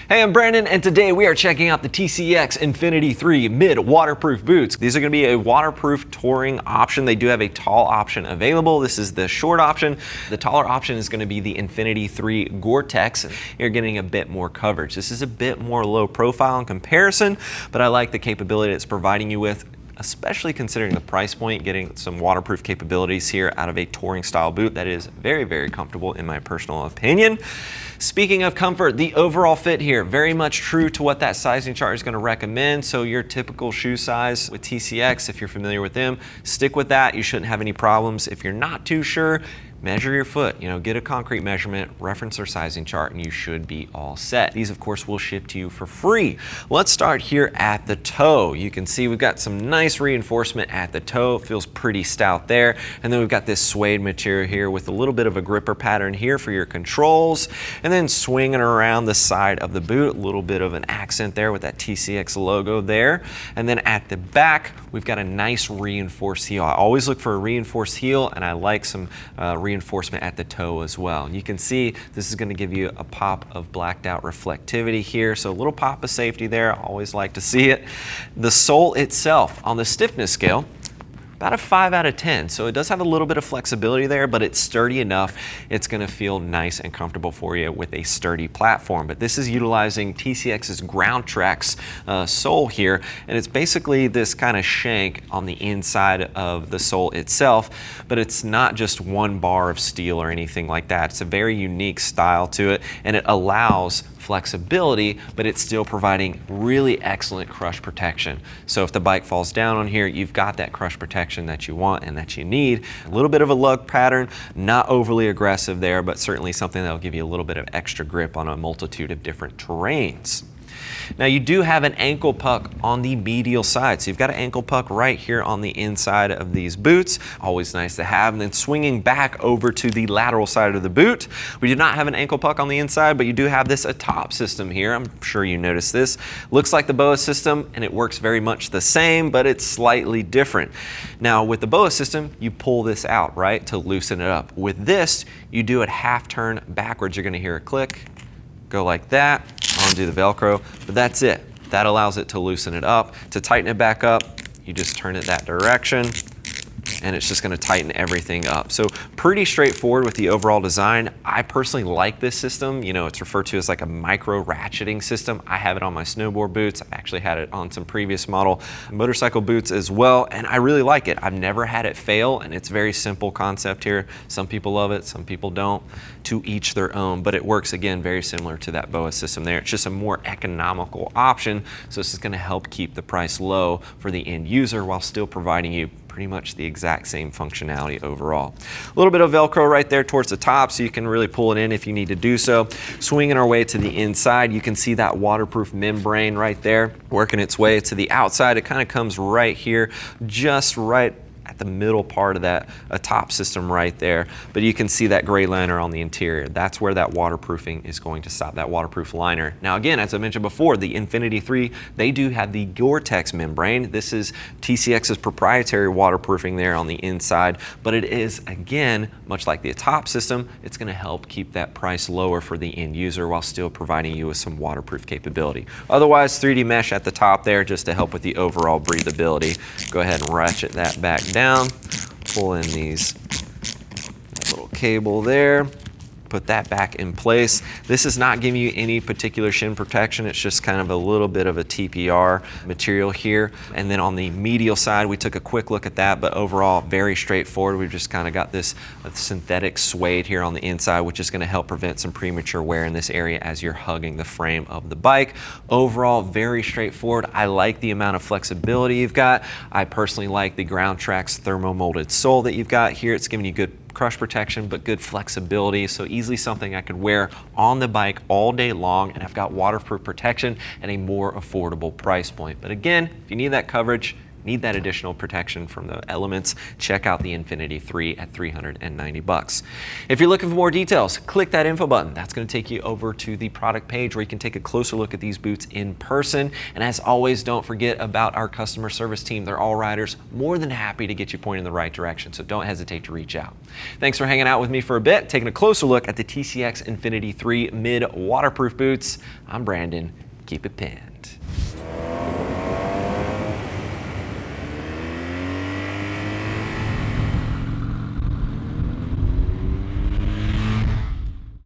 Hey, I'm Brandon, and today we are checking out the TCX Infinity 3 mid waterproof boots. These are going to be a waterproof touring option. They do have a tall option available. This is the short option. The taller option is going to be the Infinity 3 Gore-Tex. You're getting a bit more coverage. This is a bit more low profile in comparison, but I like the capability it's providing you with, especially considering the price point, getting some waterproof capabilities here out of a touring style boot that is very, very comfortable in my personal opinion. Speaking of comfort, the overall fit here, very much true to what that sizing chart is going to recommend. So your typical shoe size with TCX, if you're familiar with them, stick with that. You shouldn't have any problems. If you're not too sure, measure your foot, get a concrete measurement, reference their sizing chart, and you should be all set. These, of course, will ship to you for free. Let's start here at the toe. You can see we've got some nice reinforcement at the toe. It feels pretty stout there. And then we've got this suede material here with a little bit of a gripper pattern here for your controls. And then swinging around the side of the boot, a little bit of an accent there with that TCX logo there. And then at the back, we've got a nice reinforced heel. I always look for a reinforced heel, and I like some reinforcement at the toe as well. And you can see this is going to give you a pop of blacked out reflectivity here, so a little pop of safety there. I always like to see it. The sole itself on the stiffness scale, about a 5 out of 10. So it does have a little bit of flexibility there, but it's sturdy enough. It's going to feel nice and comfortable for you with a sturdy platform. But this is utilizing TCX's Ground Trax sole here, and it's basically this kind of shank on the inside of the sole itself, but it's not just one bar of steel or anything like that. It's a very unique style to it, and it allows flexibility, but it's still providing really excellent crush protection. So if the bike falls down on here, you've got that crush protection that you want and that you need. A little bit of a lug pattern, not overly aggressive there, but certainly something that'll give you a little bit of extra grip on a multitude of different terrains. Now you do have an ankle puck on the medial side. So you've got an ankle puck right here on the inside of these boots. Always nice to have. And then swinging back over to the lateral side of the boot, we do not have an ankle puck on the inside, but you do have this atop system here. I'm sure you noticed this. Looks like the BOA system, and it works very much the same, but it's slightly different. Now with the BOA system, you pull this out, right, to loosen it up. With this, you do it half turn backwards. You're going to hear a click, go like that. Undo the Velcro, but that's it. That allows it to loosen it up. To tighten it back up, you just turn it that direction, and it's just going to tighten everything up. So pretty straightforward with the overall design. I personally like this system. It's referred to as like a micro ratcheting system. I have it on my snowboard boots. I actually had it on some previous model motorcycle boots as well, and I really like it. I've never had it fail, and it's a very simple concept here. Some people love it, some people don't. To each their own, but it works, again, very similar to that BOA system there. It's just a more economical option, so this is going to help keep the price low for the end user while still providing you pretty much the exact same functionality overall. A little bit of Velcro right there towards the top, so you can really pull it in if you need to do so. Swinging our way to the inside, you can see that waterproof membrane right there working its way to the outside. It kind of comes right here, just right at the middle part of that top system right there, but you can see that gray liner on the interior. That's where that waterproofing is going to stop, that waterproof liner. Now again, as I mentioned before, the Infinity 3, they do have the Gore-Tex membrane. This is TCX's proprietary waterproofing there on the inside, but it is, again, much like the top system, it's going to help keep that price lower for the end user while still providing you with some waterproof capability. Otherwise, 3D mesh at the top there just to help with the overall breathability. Go ahead and ratchet that back down, pull in that little cable there, put that back in place. This is not giving you any particular shin protection. It's just kind of a little bit of a TPR material here. And then on the medial side, we took a quick look at that, but overall, very straightforward. We've just kind of got this synthetic suede here on the inside, which is going to help prevent some premature wear in this area as you're hugging the frame of the bike. Overall, very straightforward. I like the amount of flexibility you've got. I personally like the Ground Trax thermo-molded sole that you've got here. It's giving you good crush protection, but good flexibility. So easily something I could wear on the bike all day long, and I've got waterproof protection at a more affordable price point. But again, if you need that coverage, need that additional protection from the elements, check out the Infinity 3 at $390. If you're looking for more details, click that info button. That's going to take you over to the product page where you can take a closer look at these boots in person. And as always, don't forget about our customer service team. They're all riders, more than happy to get you pointed in the right direction, so don't hesitate to reach out. Thanks for hanging out with me for a bit, taking a closer look at the TCX Infinity 3 mid waterproof boots. I'm Brandon. Keep it pinned.